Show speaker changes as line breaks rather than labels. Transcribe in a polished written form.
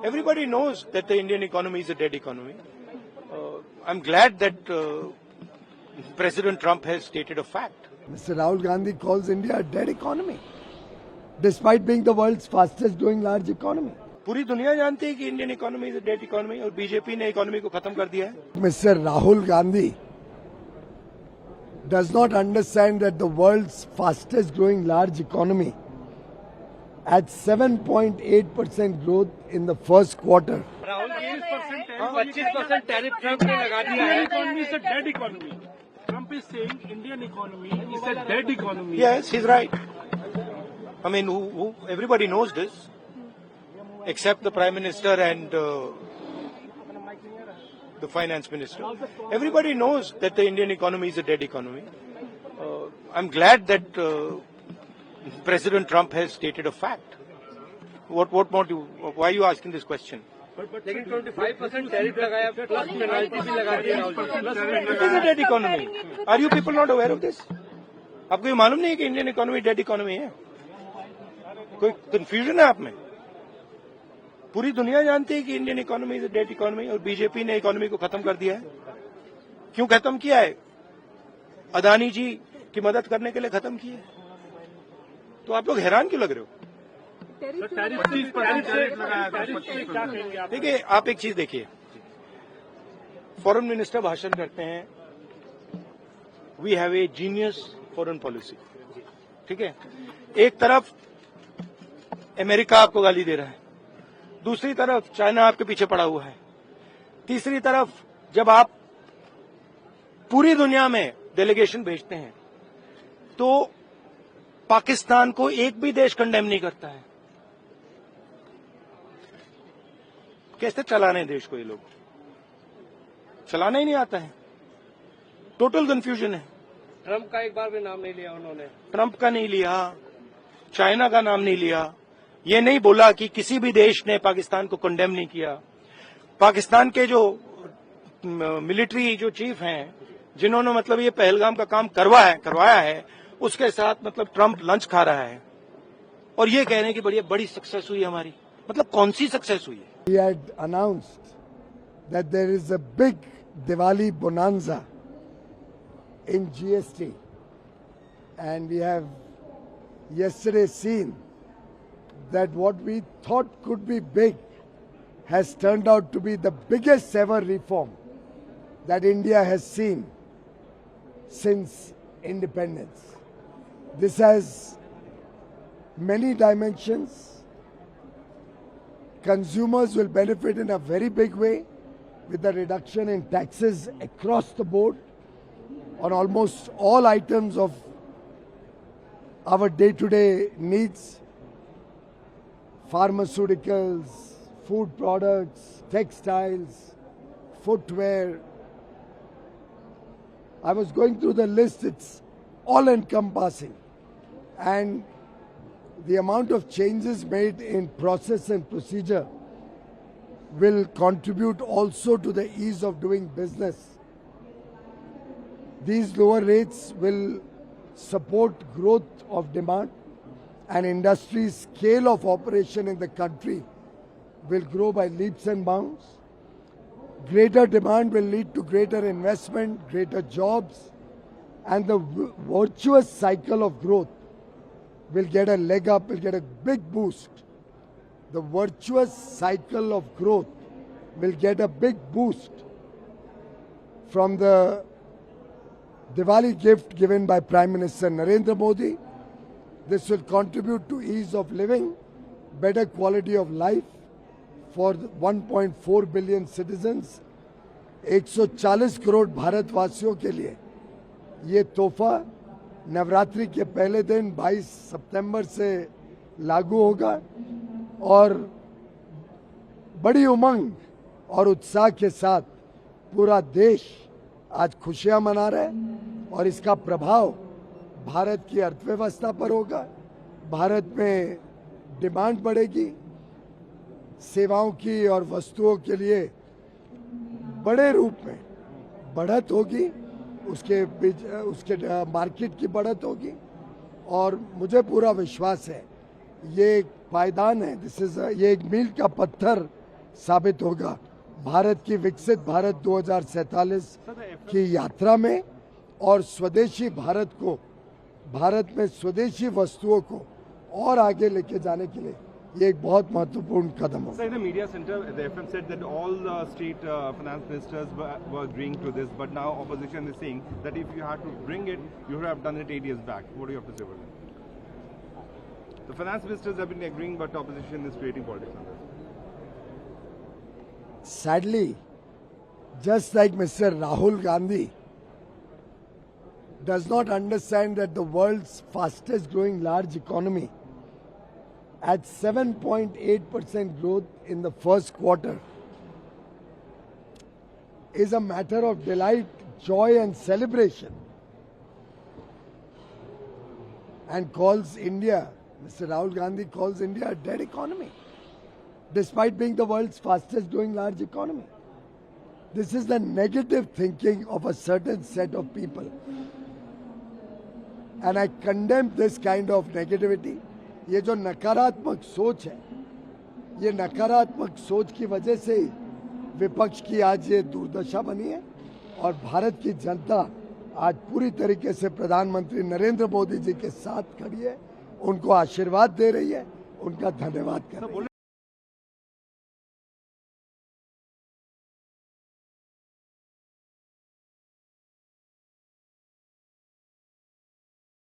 Everybody knows that the Indian economy is a dead economy. I'm glad that President Trump has stated a fact.
Mr. Rahul Gandhi calls India a dead economy, despite being the world's fastest growing large economy.
पूरी दुनिया जानती है कि Indian economy is a dead economy और BJP ने economy को खत्म कर दिया है.
Mr. Rahul Gandhi does not understand that the world's fastest growing large economy at 7.8% growth in the first quarter.
Rahul 25% tariff Trump ने लगा दिया है. Economy is a dead economy. Trump is saying Indian economy is a dead economy.
Yes, he's right. I mean, everybody knows this, except the Prime Minister and the Finance Minister. Everybody knows that the Indian economy is a dead economy. I'm glad that President Trump has stated a fact. What more do you, why are you asking this question?
लेकिन 25% tariff लगाया plus penalty भी लगा दी Rahul ji.
It is a dead economy. Are you people not aware of this? आपको ये मालूम नहीं है कि इंडियन इकोनॉमी डेड इकोनॉमी है? कोई कंफ्यूजन है आप में? पूरी दुनिया जानती है कि Indian economy is a dead economy और बीजेपी ने इकोनॉमी को खत्म कर दिया है. क्यों खत्म किया है? अदानी जी की मदद करने के लिए खत्म किया है. तो आप लोग हैरान क्यों लग रहे हो? देखिए, आप एक चीज देखिए, फॉरेन मिनिस्टर भाषण करते हैं, we have a genius foreign policy. ठीक है, एक तरफ अमेरिका आपको गाली दे रहा है, दूसरी तरफ चाइना आपके पीछे पड़ा हुआ है, तीसरी तरफ जब आप पूरी दुनिया में डेलीगेशन भेजते हैं तो पाकिस्तान को एक भी देश कंडेम नहीं करता है. कैसे चलाने देश को? ये लोग चलाना ही नहीं आता है. टोटल कंफ्यूजन है.
ट्रम्प का एक बार भी नाम नहीं लिया उन्होंने.
ट्रम्प का नहीं लिया, चाइना का नाम नहीं लिया, ये नहीं बोला कि किसी भी देश ने पाकिस्तान को कंडेम नहीं किया. पाकिस्तान के जो मिलिट्री जो चीफ हैं, जिन्होंने मतलब ये पहलगाम का काम करवाया है, उसके साथ मतलब ट्रम्प लंच खा रहा है और ये कह रहे हैं कि बड़ी सक्सेस हुई हमारी. मतलब कौन सी सक्सेस हुई है?
He had announced that there is a big Diwali bonanza in GST, and we have yesterday seen that what we thought could be big has turned out to be the biggest ever reform that India has seen since independence. This has many dimensions. Consumers will benefit in a very big way with the reduction in taxes across the board on almost all items of our day-to-day needs. Pharmaceuticals, food products, textiles, footwear. I was going through the list, it's all encompassing. And the amount of changes made in process and procedure will contribute also to the ease of doing business. These lower rates will support growth of demand, and industry's scale of operation in the country will grow by leaps and bounds. Greater demand will lead to greater investment, greater jobs, and the virtuous cycle of growth will get a leg up, will get a big boost. The virtuous cycle of growth will get a big boost from the Diwali gift given by Prime Minister Narendra Modi. This will contribute to ease of living, better quality of life for 1.4 billion citizens. 140 crore भारतवासियों के लिए ये तोहफा नवरात्रि के पहले दिन 22 सितंबर से लागू होगा और बड़ी उमंग और उत्साह के साथ पूरा देश आज खुशियां मना रहा है और इसका प्रभाव भारत की अर्थव्यवस्था पर होगा. भारत में डिमांड बढ़ेगी, सेवाओं की और वस्तुओं के लिए बड़े रूप में बढ़त होगी, उसके मार्केट की बढ़त होगी और मुझे पूरा विश्वास है ये एक पायदान है. ये एक मील का पत्थर साबित होगा भारत की विकसित भारत 2047 की यात्रा में और स्वदेशी भारत को, भारत में स्वदेशी वस्तुओं को और आगे लेके जाने के लिए ये एक बहुत महत्वपूर्ण कदम होगा।
So in the media center, the FM said that all the state finance ministers were agreeing to this, but now opposition is saying that if you had to bring it, you would have done it 8 years back. What do you have to say about that? The finance ministers have been agreeing, but opposition is creating politics on this.
Sadly, just like Mr. Rahul Gandhi does not understand that the world's fastest growing large economy at 7.8% growth in the first quarter is a matter of delight, joy and celebration, and calls India, Mr. Rahul Gandhi calls India a dead economy, despite being the world's fastest growing large economy. This is the negative thinking of a certain set of people. And I condemn this kind of negativity. ये जो नकारात्मक सोच है, ये नकारात्मक सोच की वजह से विपक्ष की आज ये दुर्दशा बनी है और भारत की जनता आज पूरी तरीके से प्रधानमंत्री नरेंद्र मोदी जी के साथ खड़ी है, उनको आशीर्वाद दे रही है, उनका धन्यवाद कर रही है।